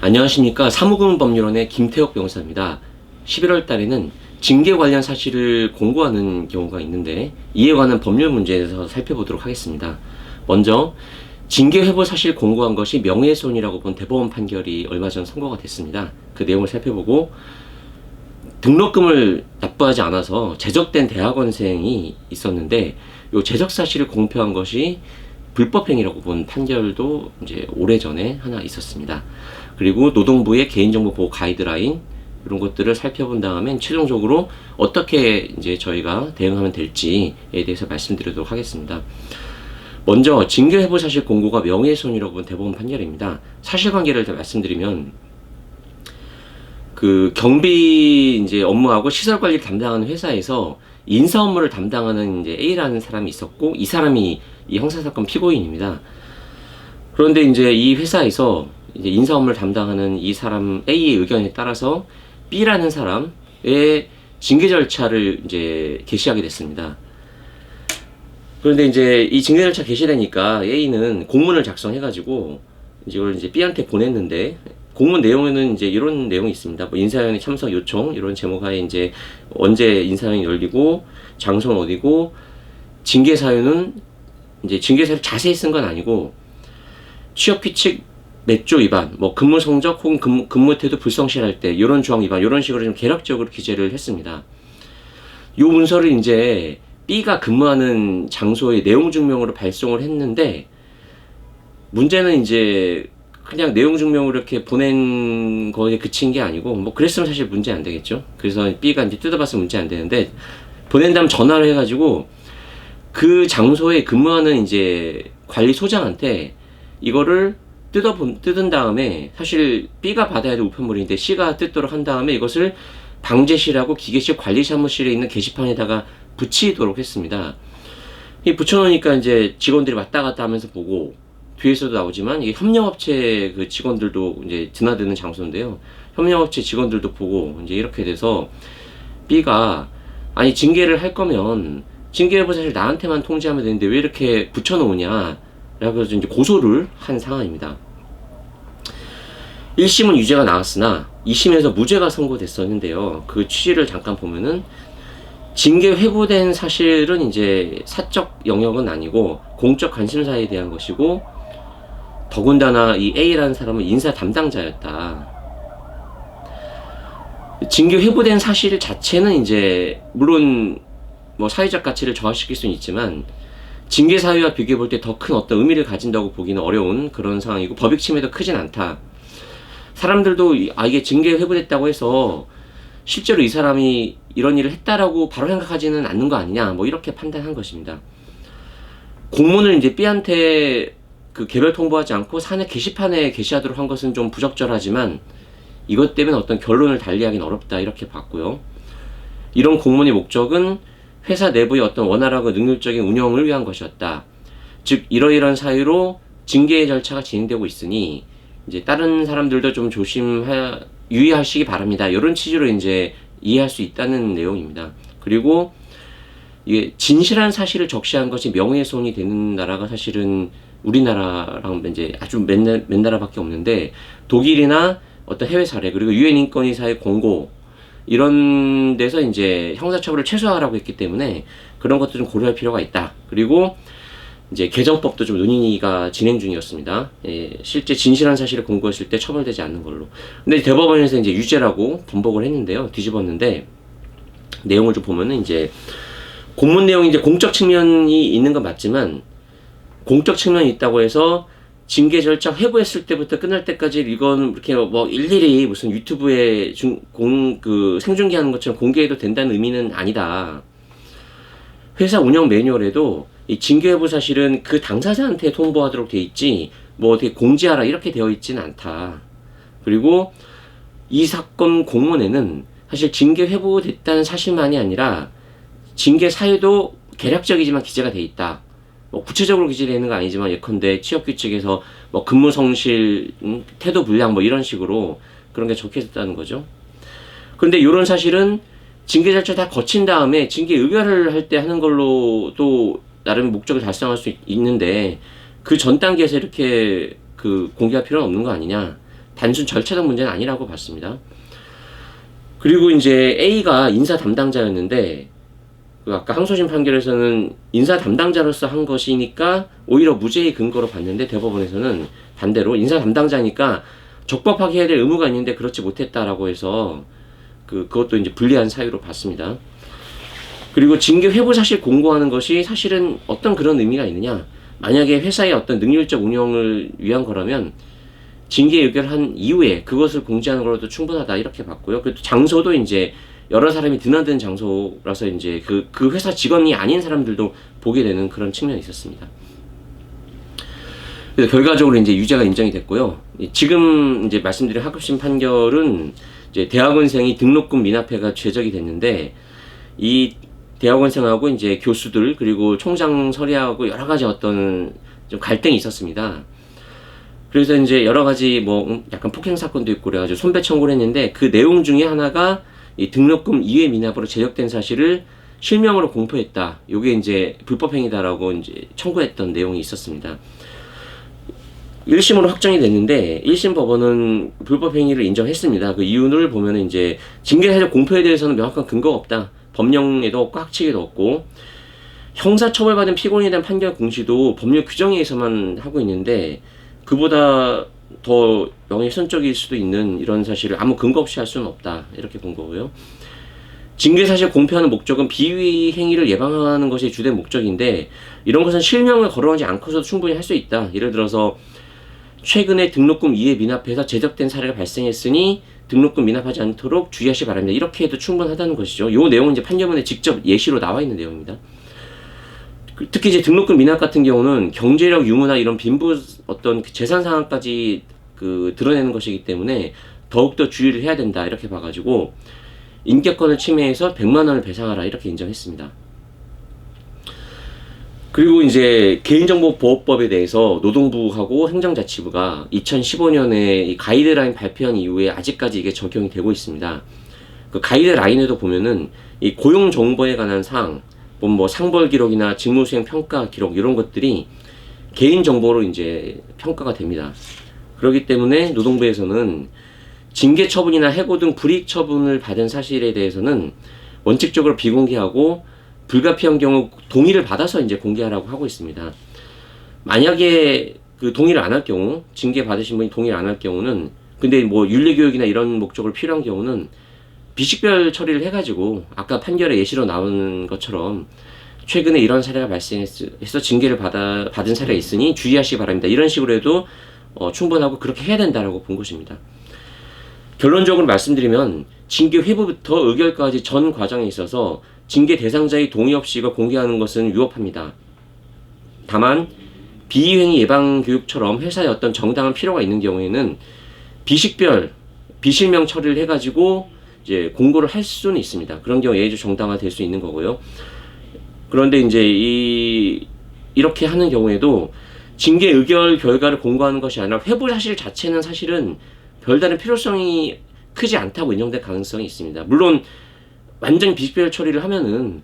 안녕하십니까. 사무금법률원의 김태욱 변호사입니다. 11월 달에는 징계 관련 사실을 공고하는 경우가 있는데 이에 관한 법률 문제에 대해서 살펴보도록 하겠습니다. 먼저 징계 회부 사실 공고한 것이 명예훼손이라고 본 대법원 판결이 얼마 전 선고가 됐습니다. 그 내용을 살펴보고 등록금을 납부하지 않아서 제적된 대학원생이 있었는데 이 제적 사실을 공표한 것이 불법행위라고 본 판결도 이제 오래전에 하나 있었습니다. 그리고 노동부의 개인정보 보호 가이드라인 이런 것들을 살펴본 다음에 최종적으로 어떻게 이제 저희가 대응하면 될지에 대해서 말씀드리도록 하겠습니다. 먼저 징계 회부 사실 공고가 명예훼손이라고 본 대법원 판결입니다. 사실관계를 말씀드리면 그 경비 이제 업무하고 시설 관리를 담당하는 회사에서 인사 업무를 담당하는 이제 A라는 사람이 있었고 이 사람이 이 형사사건 피고인입니다. 그런데 이제 이 회사에서 이제 인사 업무를 담당하는 이 사람 A의 의견에 따라서 B라는 사람의 징계 절차를 이제 개시하게 됐습니다. 그런데 이제 이 징계 절차 개시되니까 A는 공문을 작성해가지고 이걸 이제 B한테 보냈는데 공문 내용에는 이제 이런 내용이 있습니다. 뭐 인사위원회 참석 요청 이런 제목하에 이제 언제 인사위원회 열리고 장소는 어디고 징계 사유는 이제 징계 사유 자세히 쓴 건 아니고 취업 규칙 몇 조 위반, 뭐 근무 성적 혹은 근무 태도 불성실할 때 이런 조항 위반 이런 식으로 좀 개략적으로 기재를 했습니다. 이 문서를 이제 B가 근무하는 장소의 내용 증명으로 발송을 했는데 문제는 이제 그냥 내용 증명으로 이렇게 보낸 거에 그친 게 아니고 뭐 그랬으면 사실 문제 안 되겠죠. 그래서 B가 이제 뜯어봤으면 문제 안 되는데 보낸 다음 전화를 해가지고 그 장소에 근무하는 이제 관리소장한테 이거를 뜯은 다음에 사실 B가 받아야 될 우편물인데 C가 뜯도록 한 다음에 이것을 방제실하고 기계실 관리사무실에 있는 게시판에다가 붙이도록 했습니다. 이 붙여놓으니까 이제 직원들이 왔다 갔다 하면서 보고 뒤에서도 나오지만 이게 협력업체 그 직원들도 이제 드나드는 장소인데요. 협력업체 직원들도 보고 이제 이렇게 돼서 B가 아니 징계를 할 거면 징계를 사실 나한테만 통지하면 되는데 왜 이렇게 붙여놓으냐 라고 해서 이제 고소를 한 상황입니다. 1심은 유죄가 나왔으나 2심에서 무죄가 선고됐었는데요. 그 취지를 잠깐 보면은 징계 회부된 사실은 이제 사적 영역은 아니고 공적 관심사에 대한 것이고 더군다나 이 A라는 사람은 인사 담당자였다. 징계 회부된 사실 자체는 이제 물론 뭐 사회적 가치를 저하시킬 수는 있지만 징계 사유와 비교해 볼 때 더 큰 어떤 의미를 가진다고 보기는 어려운 그런 상황이고 법익 침해도 크진 않다. 사람들도 이게 징계 회부됐다고 해서 실제로 이 사람이 이런 일을 했다라고 바로 생각하지는 않는 거 아니냐 뭐 이렇게 판단한 것입니다. 공문을 이제 B한테 그 개별 통보하지 않고 사내 게시판에 게시하도록 한 것은 좀 부적절하지만 이것 때문에 어떤 결론을 달리하기는 어렵다 이렇게 봤고요. 이런 공문의 목적은 회사 내부의 어떤 원활하고 능률적인 운영을 위한 것이었다. 즉 이러이러한 사유로 징계 절차가 진행되고 있으니 이제 다른 사람들도 좀 유의하시기 바랍니다. 이런 취지로 이제 이해할 수 있다는 내용입니다. 그리고 이게 진실한 사실을 적시한 것이 명예훼손이 되는 나라가 사실은 우리나라랑 이제 아주 몇 나라밖에 없는데 독일이나 어떤 해외 사례 그리고 유엔 인권이사의 공고 이런 데서 이제 형사처벌을 최소화하라고 했기 때문에 그런 것도 좀 고려할 필요가 있다. 그리고 이제 개정법도 좀 논의가 진행 중이었습니다. 예, 실제 진실한 사실을 공고했을 때 처벌되지 않는 걸로. 근데 대법원에서 이제 유죄라고 번복을 했는데요. 뒤집었는데 내용을 좀 보면은 이제 공문 내용이 이제 공적 측면이 있는 건 맞지만 공적 측면이 있다고 해서 징계 절차 회부했을 때부터 끝날 때까지 이건 이렇게 뭐 일일이 무슨 유튜브에 생중계하는 것처럼 공개해도 된다는 의미는 아니다. 회사 운영 매뉴얼에도 이 징계 회부 사실은 그 당사자한테 통보하도록 돼 있지 뭐 어떻게 공지하라 이렇게 되어 있지는 않다. 그리고 이 사건 공문에는 사실 징계 회부됐다는 사실만이 아니라 징계 사유도 개략적이지만 기재가 돼 있다. 뭐 구체적으로 기재되어 있는 건 아니지만 예컨대 취업규칙에서 뭐 근무 성실, 태도 불량 뭐 이런 식으로 그런 게 적혀 있었다는 거죠. 그런데 이런 사실은 징계 절차 다 거친 다음에 징계 의결을 할 때 하는 걸로 또 나름의 목적을 달성할 수 있는데 그 전 단계에서 이렇게 공개할 필요는 없는 거 아니냐. 단순 절차적 문제는 아니라고 봤습니다. 그리고 이제 A가 인사 담당자였는데 그 아까 항소심 판결에서는 인사 담당자로서 한 것이니까 오히려 무죄의 근거로 봤는데 대법원에서는 반대로 인사 담당자니까 적법하게 해야 될 의무가 있는데 그렇지 못했다라고 해서 그것도 이제 불리한 사유로 봤습니다. 그리고 징계 회부 사실 공고하는 것이 사실은 어떤 그런 의미가 있느냐? 만약에 회사의 어떤 능률적 운영을 위한 거라면 징계 의결한 이후에 그것을 공지하는 걸로도 충분하다 이렇게 봤고요. 그리고 장소도 이제 여러 사람이 드나드는 장소라서 이제 그 회사 직원이 아닌 사람들도 보게 되는 그런 측면이 있었습니다. 그래서 결과적으로 이제 유죄가 인정이 됐고요. 지금 이제 말씀드린 하급심 판결은 이제 대학원생이 등록금 미납회가 죄적이 됐는데 이 대학원생하고 이제 교수들 그리고 총장 서리하고 여러 가지 어떤 좀 갈등이 있었습니다. 그래서 이제 여러 가지 뭐 약간 폭행 사건도 있고 그래가지고 손배 청구를 했는데 그 내용 중에 하나가 이 등록금 이외 미납으로 제적된 사실을 실명으로 공표했다. 요게 이제 불법행위다라고 이제 청구했던 내용이 있었습니다. 1심으로 확정이 됐는데 1심 법원은 불법행위를 인정했습니다. 그 이유를 보면은 이제 징계사실 공표에 대해서는 명확한 근거가 없다. 법령에도 없고 학칙에도 없고 형사처벌받은 피고인에 대한 판결 공시도 법률 규정에 의해서만 하고 있는데 그보다 더 명예훼손적일 수도 있는 이런 사실을 아무 근거 없이 할 수는 없다. 이렇게 본 거고요. 징계사실 공표하는 목적은 비위 행위를 예방하는 것이 주된 목적인데 이런 것은 실명을 거론하지 않고서도 충분히 할 수 있다. 예를 들어서 최근에 등록금 이해 미납해서 제적된 사례가 발생했으니 등록금 미납하지 않도록 주의하시 바랍니다. 이렇게 해도 충분하다는 것이죠. 이 내용은 이제 판결문에 직접 예시로 나와 있는 내용입니다. 특히 이제 등록금 미납 같은 경우는 경제력 유무나 이런 빈부 어떤 재산 상황까지 드러내는 것이기 때문에 더욱더 주의를 해야 된다. 이렇게 봐가지고 인격권을 침해해서 100만 원을 배상하라. 이렇게 인정했습니다. 그리고 이제 개인정보보호법에 대해서 노동부하고 행정자치부가 2015년에 이 가이드라인 발표한 이후에 아직까지 이게 적용이 되고 있습니다. 그 가이드라인에도 보면은 이 고용정보에 관한 사항, 뭐 상벌 기록이나 직무수행 평가 기록 이런 것들이 개인정보로 이제 평가가 됩니다. 그렇기 때문에 노동부에서는 징계 처분이나 해고 등 불이익 처분을 받은 사실에 대해서는 원칙적으로 비공개하고 불가피한 경우 동의를 받아서 이제 공개하라고 하고 있습니다. 만약에 그 동의를 안 할 경우, 징계 받으신 분이 동의를 안 할 경우는, 근데 뭐 윤리교육이나 이런 목적으로 필요한 경우는 비식별 처리를 해가지고 아까 판결에 예시로 나오는 것처럼 최근에 이런 사례가 발생해서 징계를 받은 사례가 있으니 주의하시기 바랍니다. 이런 식으로 해도 충분하고 그렇게 해야 된다라고 본 것입니다. 결론적으로 말씀드리면 징계 회부부터 의결까지 전 과정에 있어서 징계 대상자의 동의 없이 이걸 공개하는 것은 위법합니다. 다만 비위행위 예방 교육처럼 회사에 어떤 정당한 필요가 있는 경우에는 비식별 비실명 처리를 해가지고 이제 공고를 할 수는 있습니다. 그런 경우 예의적 정당화 될 수 있는 거고요. 그런데 이제 이렇게 하는 경우에도 징계 의결 결과를 공고하는 것이 아니라 회부 사실 자체는 사실은 별다른 필요성이 크지 않다고 인정될 가능성이 있습니다. 물론 완전 비식별 처리를 하면은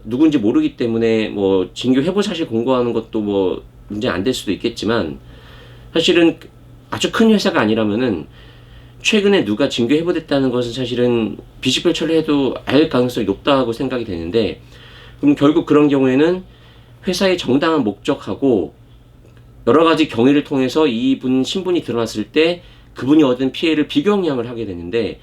누군지 모르기 때문에 뭐 징계 회부 사실 공고하는 것도 뭐 문제 안 될 수도 있겠지만 사실은 아주 큰 회사가 아니라면은 최근에 누가 징계 회부됐다는 것은 사실은 비식별 처리해도 알 가능성이 높다고 생각이 되는데 그럼 결국 그런 경우에는 회사의 정당한 목적하고 여러 가지 경위를 통해서 이분 신분이 드러났을 때 그분이 얻은 피해를 비교형량을 하게 되는데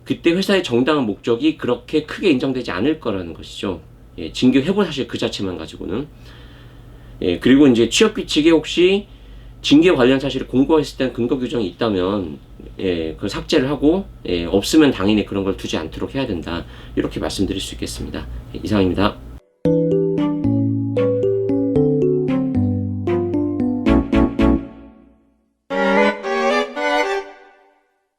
그때 회사의 정당한 목적이 그렇게 크게 인정되지 않을 거라는 것이죠. 예, 징계 회부 사실 그 자체만 가지고는. 예, 그리고 이제 취업 규칙에 혹시 징계 관련 사실을 공고했을 때는 근거 규정이 있다면 예, 그걸 삭제를 하고 예, 없으면 당연히 그런 걸 두지 않도록 해야 된다. 이렇게 말씀드릴 수 있겠습니다. 예, 이상입니다.